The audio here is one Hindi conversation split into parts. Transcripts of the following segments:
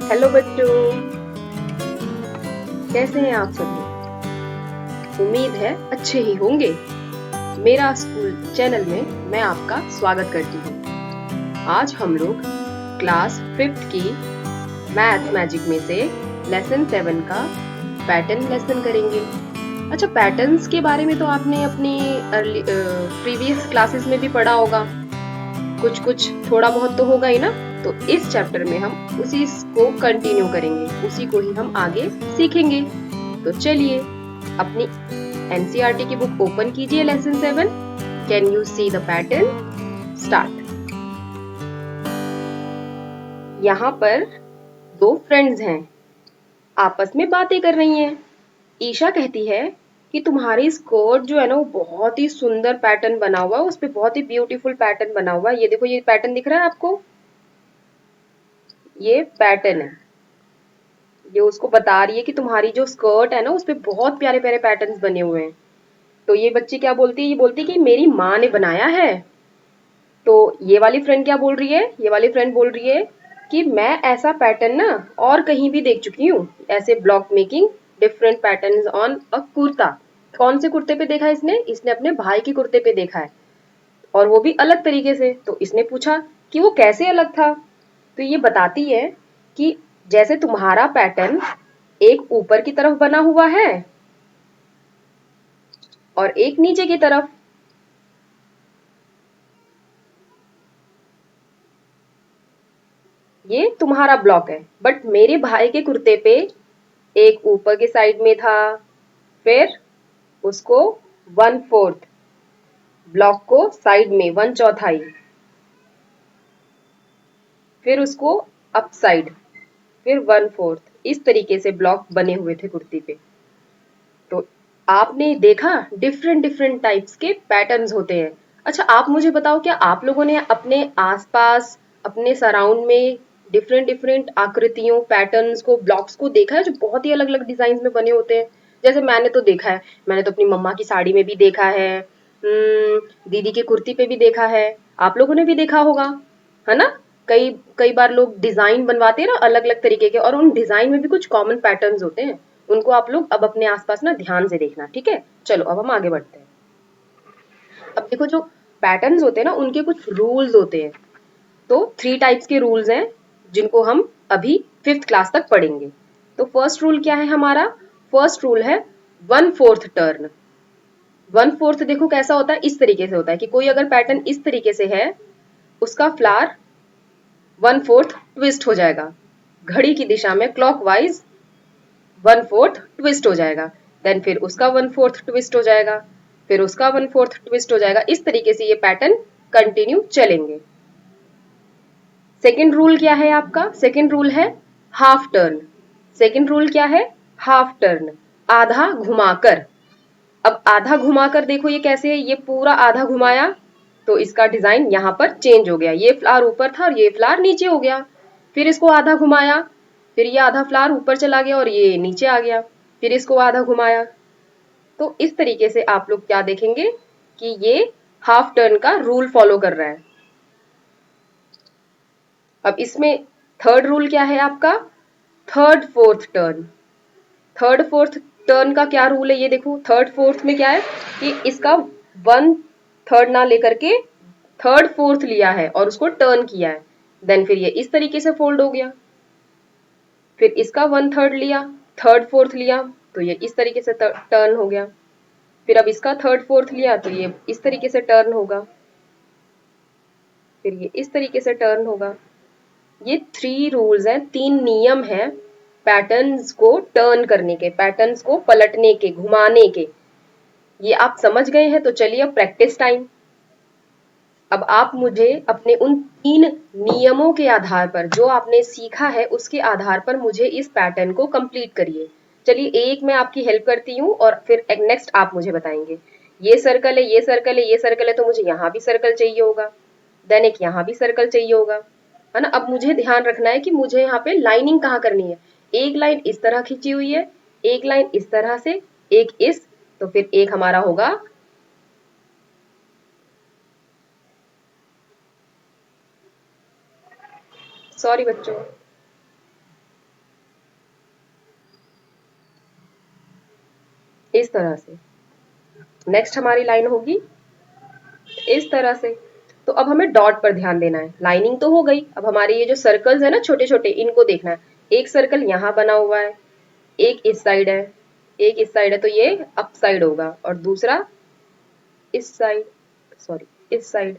हेलो बच्चों, कैसे हैं आप सभी? उम्मीद है अच्छे ही होंगे। मेरा स्कूल चैनल में मैं आपका स्वागत करती हूँ। आज हम लोग क्लास 5th की मैथ मैजिक में से लेसन 7 का पैटर्न लेसन करेंगे। अच्छा, पैटर्न्स के बारे में तो आपने अपनी प्रीवियस क्लासेस में भी पढ़ा होगा। कुछ कुछ थोड़ा बहुत तो होगा ही ना। तो इस चैप्टर में हम उसी को कंटिन्यू करेंगे, उसी को ही हम आगे सीखेंगे। तो चलिए अपनी एनसीईआरटी की बुक ओपन कीजिए। Lesson 7, can you see the pattern? Start. यहाँ पर दो फ्रेंड्स हैं, आपस में बातें कर रही हैं। ईशा कहती है कि तुम्हारी स्कर्ट जो है ना वो बहुत ही सुंदर पैटर्न बना हुआ है, उस पे बहुत ही ब्यूटीफुल पैटर्न बना हुआ है। ये देखो, ये पैटर्न दिख रहा है आपको? ये पैटर्न है। ये उसको बता रही है कि तुम्हारी जो स्कर्ट है ना उस पे बहुत प्यारे प्यारे पैटर्न्स बने हुए हैं। तो ये बच्ची क्या बोलती है? ये बोलती है कि मेरी माँ ने बनाया है। तो ये वाली फ्रेंड क्या बोल रही है? ये वाली फ्रेंड बोल रही है कि मैं ऐसा पैटर्न ना और कहीं भी देख चुकी हूँ, ऐसे block making different patterns on a kurta. कौन से कुर्ते पे देखा है इसने? इसने अपने भाई के कुर्ते पे देखा है, और वो भी अलग तरीके से। तो इसने पूछा कि वो कैसे अलग था। तो ये बताती है कि जैसे तुम्हारा पैटर्न एक ऊपर की तरफ बना हुआ है और एक नीचे की तरफ। ये तुम्हारा ब्लॉक है, बट मेरे भाई के कुर्ते पे एक ऊपर के साइड में था, फिर उसको 1/4 ब्लॉक को साइड में 1/4, फिर उसको अप साइड, फिर 1/4। इस तरीके से ब्लॉक बने हुए थे कुर्ती पे। तो आपने देखा डिफरेंट डिफरेंट टाइप्स के पैटर्न्स होते हैं। अच्छा, आप मुझे बताओ, क्या आप लोगों ने अपने आसपास, अपने सराउंड में डिफरेंट डिफरेंट आकृतियों, पैटर्न्स को, ब्लॉक्स को देखा है जो बहुत ही अलग अलग डिजाइन में बने होते हैं? जैसे मैंने तो देखा है, मैंने तो अपनी मम्मा की साड़ी में भी देखा है, दीदी के कुर्ती पे भी देखा है। आप लोगों ने भी देखा होगा, है ना? कई कई बार लोग डिजाइन बनवाते हैं ना अलग अलग तरीके के, और उन डिजाइन में भी कुछ कॉमन पैटर्न्स होते हैं। उनको आप लोग अब अपने आसपास ना ध्यान से देखना, ठीक है? चलो अब हम आगे बढ़ते हैं। अब देखो, जो पैटर्न्स होते हैं ना उनके कुछ रूल्स होते हैं। तो 3 टाइप्स के रूल्स हैं जिनको हम अभी 5th क्लास तक पढ़ेंगे। तो फर्स्ट रूल क्या है हमारा? फर्स्ट रूल है 1/4 टर्न। 1/4 देखो कैसा होता है, इस तरीके से होता है कि कोई अगर पैटर्न इस तरीके से है, उसका फ्लावर 1/4 ट्विस्ट हो जाएगा, घड़ी की दिशा में क्लॉकवाइज 1/4 ट्विस्ट हो जाएगा। देन फिर उसका 1/4 ट्विस्ट हो जाएगा, फिर उसका 1/4 ट्विस्ट हो जाएगा। इस तरीके से ये पैटर्न कंटिन्यू चलेंगे। सेकेंड रूल क्या है आपका? सेकेंड रूल है हाफ टर्न। सेकेंड रूल क्या है? हाफ टर्न, आधा घुमाकर। अब आधा घुमाकर देखो ये कैसे है, ये पूरा आधा घुमाया तो इसका डिजाइन यहाँ पर चेंज हो गया। ये फ्लावर ऊपर था और ये फ्लावर नीचे हो गया। फिर इसको आधा घुमाया, फिर ये आधा फ्लावर ऊपर चला गया और ये नीचे आ गया। फिर इसको आधा घुमाया। तो इस तरीके से आप लोग क्या देखेंगे कि ये हाफ टर्न का रूल फॉलो कर रहा है। अब इसमें थर्ड रूल क्या है आपका? Third fourth turn. Third fourth turn का क्या रूल है? ये देखो, थर्ड फोर्थ में क्या है कि इसका 1/3 ना लेकर के थर्ड फोर्थ लिया है और उसको टर्न किया है। देन फिर ये इस तरीके से फोल्ड हो गया। फिर इसका 1/3 लिया, थर्ड फोर्थ लिया, तो ये इस तरीके से टर्न हो गया। फिर अब इसका थर्ड फोर्थ लिया तो ये इस तरीके से टर्न होगा, फिर ये इस तरीके से टर्न होगा। ये 3 रूल्स हैं, 3 नियम हैं पैटर्न्स को टर्न करने के, पैटर्न्स को पलटने के, घुमाने के। ये आप समझ गए हैं? तो चलिए अब प्रैक्टिस टाइम। अब आप मुझे अपने उन 3 नियमों के आधार पर, जो आपने सीखा है उसके आधार पर मुझे इस पैटर्न को कंप्लीट करिए। चलिए एक मैं आपकी हेल्प करती हूँ और फिर नेक्स्ट आप मुझे बताएंगे। ये सर्कल है, ये सर्कल है, ये सर्कल है, तो मुझे यहाँ भी सर्कल चाहिए होगा। देन एक यहाँ भी सर्कल चाहिए होगा, है ना? अब मुझे ध्यान रखना है कि मुझे यहाँ पे लाइनिंग कहाँ करनी है। एक लाइन इस तरह खींची हुई है, एक लाइन इस तरह से, एक इस, तो फिर एक हमारा होगा, सॉरी बच्चों, इस तरह से। नेक्स्ट हमारी लाइन होगी इस तरह से। तो अब हमें डॉट पर ध्यान देना है। लाइनिंग तो हो गई, अब हमारे ये जो सर्कल्स है ना छोटे छोटे, इनको देखना है। एक सर्कल यहाँ बना हुआ है, एक इस साइड है, एक इस साइड है, तो ये अप साइड होगा, और दूसरा इस साइड, सॉरी इस साइड।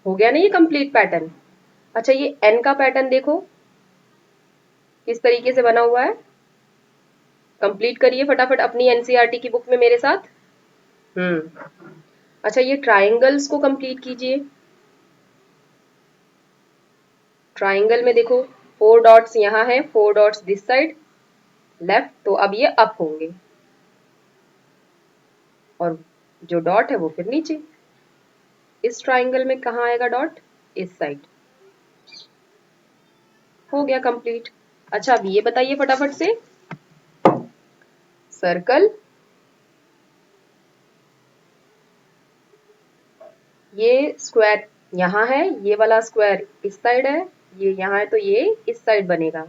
हो गया ना ये कंप्लीट पैटर्न। अच्छा ये एन का पैटर्न देखो किस तरीके से बना हुआ है। कंप्लीट करिए फटाफट अपनी एनसीईआरटी की बुक में मेरे साथ। अच्छा ये ट्राइंगल्स को कंप्लीट कीजिए। ट्राइंगल में देखो 4 डॉट्स यहाँ है, 4 डॉट्स दिस साइड लेफ्ट, तो अब ये अप होंगे, और जो डॉट है वो फिर नीचे। इस ट्राइंगल में कहाँ आएगा डॉट? इस साइड। हो गया कंप्लीट। अच्छा अब ये बताइए फटाफट से, सर्कल, ये स्क्वायर यहाँ है, ये वाला स्क्वायर इस साइड है, ये यहाँ है, तो ये इस साइड बनेगा।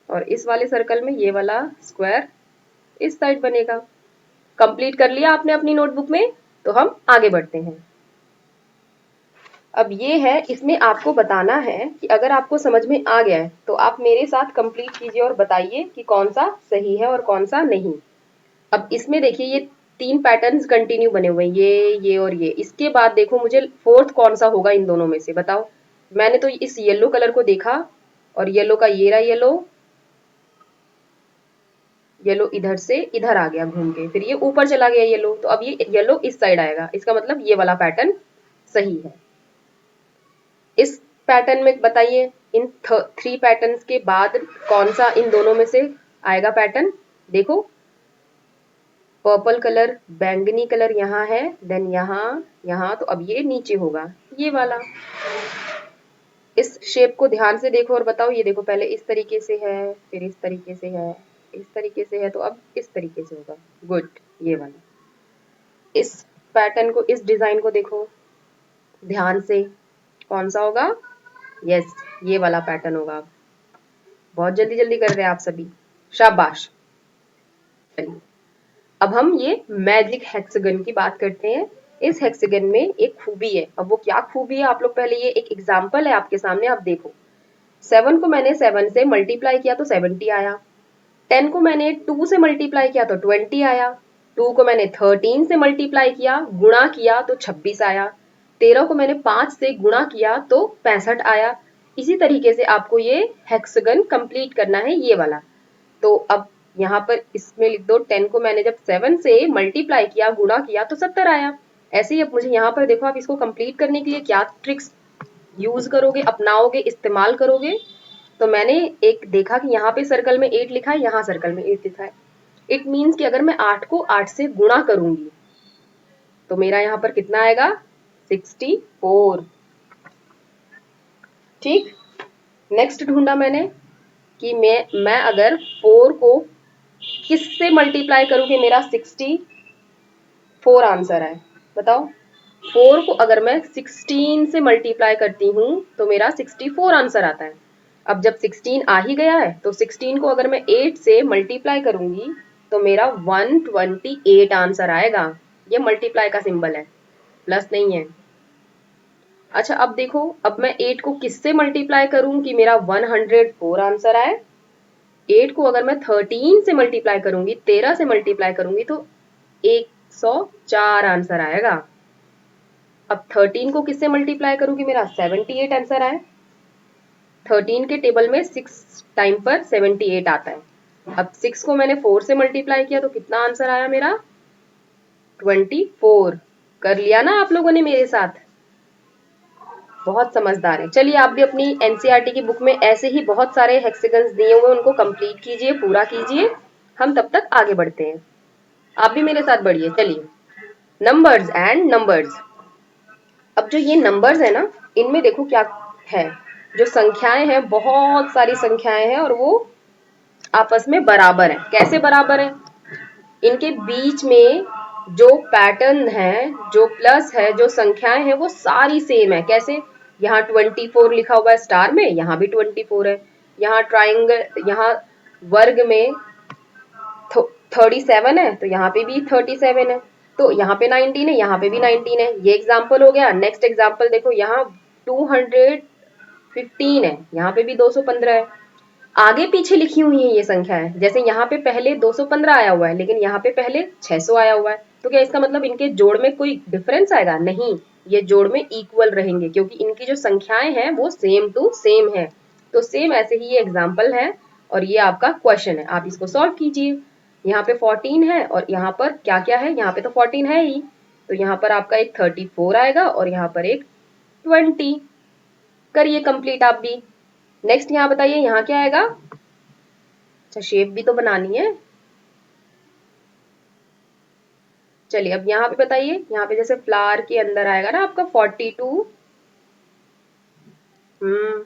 और इस वाले सर्कल में ये वाला स्क्वायर इस साइड बनेगा। कंप्लीट कर लिया आपने अपनी नोटबुक में? तो हम आगे बढ़ते हैं। अब ये है, इसमें आपको बताना है कि अगर आपको समझ में आ गया है तो आप मेरे साथ कंप्लीट कीजिए और बताइए कि कौन सा सही है और कौन सा नहीं। अब इसमें देखिए ये 3 पैटर्न्स कंटिन्यू बने हुए हैं, ये और ये। इसके बाद देखो मुझे फोर्थ कौन सा होगा इन दोनों में से, बताओ। मैंने तो इस येलो कलर को देखा, और येलो का ये रहा येलो, येलो इधर से इधर आ गया घूम के, फिर ये ऊपर चला गया येलो, तो अब ये येलो इस साइड आएगा, इसका मतलब ये वाला पैटर्न सही है। इस पैटर्न में बताइए इन 3 पैटर्न्स के बाद कौन सा इन दोनों में से आएगा पैटर्न। देखो पर्पल कलर, बैंगनी कलर यहाँ है, देन यहाँ, तो अब ये नीचे होगा ये वाला। इस शेप को ध्यान से देखो और बताओ। ये देखो पहले इस तरीके से है, फिर इस तरीके से है, इस तरीके से है, तो अब इस तरीके से होगा। गुड, ये वाला। इस पैटर्न को, इस डिजाइन को देखो ध्यान से, कौन सा होगा? यस, ये वाला पैटर्न होगा। बहुत जल्दी जल्दी कर रहे हैं आप सभी, शाबाश। चलिए अब हम ये मैजिक हेक्सागन की बात करते हैं। इस हेक्सागन में एक खूबी है। अब वो क्या खूबी है, आप लोग पहले, ये एक एग्जाम्पल है आपके सामने, आप देखो। 7 को मैंने 7 से मल्टीप्लाई किया तो 70 आया। 10 को मैंने 2 से मल्टीप्लाई किया तो 20 आया। 2 को मैंने 13 से मल्टीप्लाई किया, गुणा किया तो 26 आया। 13 को मैंने 5 से गुणा किया तो 65 आया। इसी तरीके से आपको ये हेक्सागन कंप्लीट करना है, ये वाला। तो अब यहाँ पर इसमें लिख दो, 10 को मैंने जब 7 से मल्टीप्लाई किया, गुणा किया तो 70 आया। ऐसे ही अब मुझे यहाँ पर देखो, आप इसको कंप्लीट करने के लिए क्या ट्रिक्स यूज करोगे, अपनाओगे, इस्तेमाल करोगे। तो मैंने एक देखा कि यहाँ पे सर्कल में 8 लिखा है, यहाँ सर्कल में 8 लिखा है। इट मीन्स कि अगर मैं 8 को 8 से गुणा करूंगी तो मेरा यहाँ पर कितना आएगा? 64। ठीक, नेक्स्ट ढूंढा मैंने कि मैं अगर 4 को किससे मल्टीप्लाई करूं कि मेरा 64 आंसर है, बताओ। 4 को अगर मैं 16 से मल्टीप्लाई करती हूँ तो मेरा 64 आंसर आता है। अब जब 16 आ ही गया है तो 16 को अगर मैं 8 से मल्टीप्लाई करूंगी तो मेरा 128 आंसर आएगा। ये मल्टीप्लाई का सिंबल है, प्लस नहीं है। अच्छा अब देखो, अब मैं 8 को किससे मल्टीप्लाई करूं कि मेरा 104 आंसर आए। 8 को अगर मैं 13 से मल्टीप्लाई करूंगी, 13 से मल्टीप्लाई करूंगी तो 104 आंसर आएगा। अब 13 को किससे मल्टीप्लाई करूंगी, मेरा 78 आंसर आए। 13 के टेबल में 6 टाइम पर 78 आता है। अब 6 को मैंने 4 से मल्टीप्लाई किया तो कितना आंसर आया मेरा? 24। कर लिया ना आप लोगों ने मेरे साथ? बहुत समझदार है। चलिए आप भी अपनी एनसीईआरटी की बुक में ऐसे ही बहुत सारे हेक्सागन्स दिए हुए, उनको कंप्लीट कीजिए, पूरा कीजिए। हम तब तक आगे बढ़ते हैं। आप भी मेरे साथ बढ़िए। चलिए, नंबर्स एंड नंबर्स। अब जो ये नंबर्स है ना, इनमें देखो क्या है, जो संख्याएं हैं, बहुत सारी संख्याएं हैं और वो आपस में बराबर है। कैसे बराबर है? इनके बीच में जो पैटर्न है, जो प्लस है, जो संख्याएं हैं वो सारी सेम है। कैसे? यहाँ 24 लिखा हुआ है स्टार में, यहाँ भी 24 है। यहाँ ट्राइंगल, यहाँ वर्ग में 37 है तो यहाँ पे भी 37 है। तो यहाँ पे 19 है, यहाँ पे भी 19 है। ये एग्जाम्पल हो गया। नेक्स्ट एग्जाम्पल देखो, यहाँ 215 है, यहाँ पे भी 215 है। आगे पीछे लिखी हुई है ये संख्या है। जैसे यहाँ पे पहले 215 आया हुआ है, लेकिन यहाँ पे पहले 600 आया हुआ है। तो क्या इसका मतलब इनके जोड़ में कोई डिफरेंस आएगा? नहीं, ये जोड़ में इक्वल रहेंगे, क्योंकि इनकी जो संख्याएं हैं वो सेम टू सेम है। तो सेम ऐसे ही ये एग्जाम्पल है और ये आपका क्वेश्चन है। आप इसको सॉल्व कीजिए। यहाँ पे 14 है और यहाँ पर क्या क्या है? यहाँ पे तो 14 है ही, तो यहाँ पर आपका एक 34 आएगा और यहाँ पर एक 20। करिए कंप्लीट आप भी। नेक्स्ट यहाँ बताइए, यहाँ क्या आएगा? अच्छा, शेप भी तो बनानी है। चलिए अब यहाँ पे बताइए, यहाँ पे जैसे फ्लावर के अंदर आएगा ना आपका 42। हम्म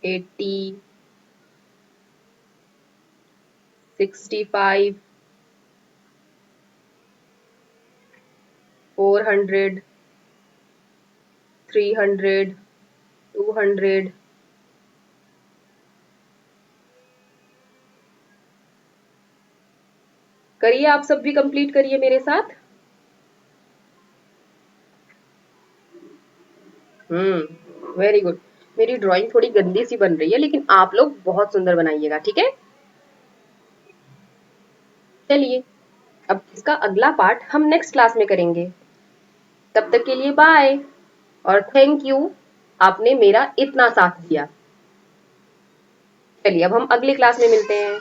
80, 65, 400, 300, 200। करिए, आप सब भी कंप्लीट करिए मेरे साथ। Very good. मेरी ड्राइंग थोड़ी गंदी सी बन रही है, लेकिन आप लोग बहुत सुंदर बनाइएगा, ठीक है? चलिए, अब इसका अगला पार्ट हम नेक्स्ट क्लास में करेंगे। तब तक के लिए बाय और थैंक यू, आपने मेरा इतना साथ दिया। चलिए अब हम अगली क्लास में मिलते हैं।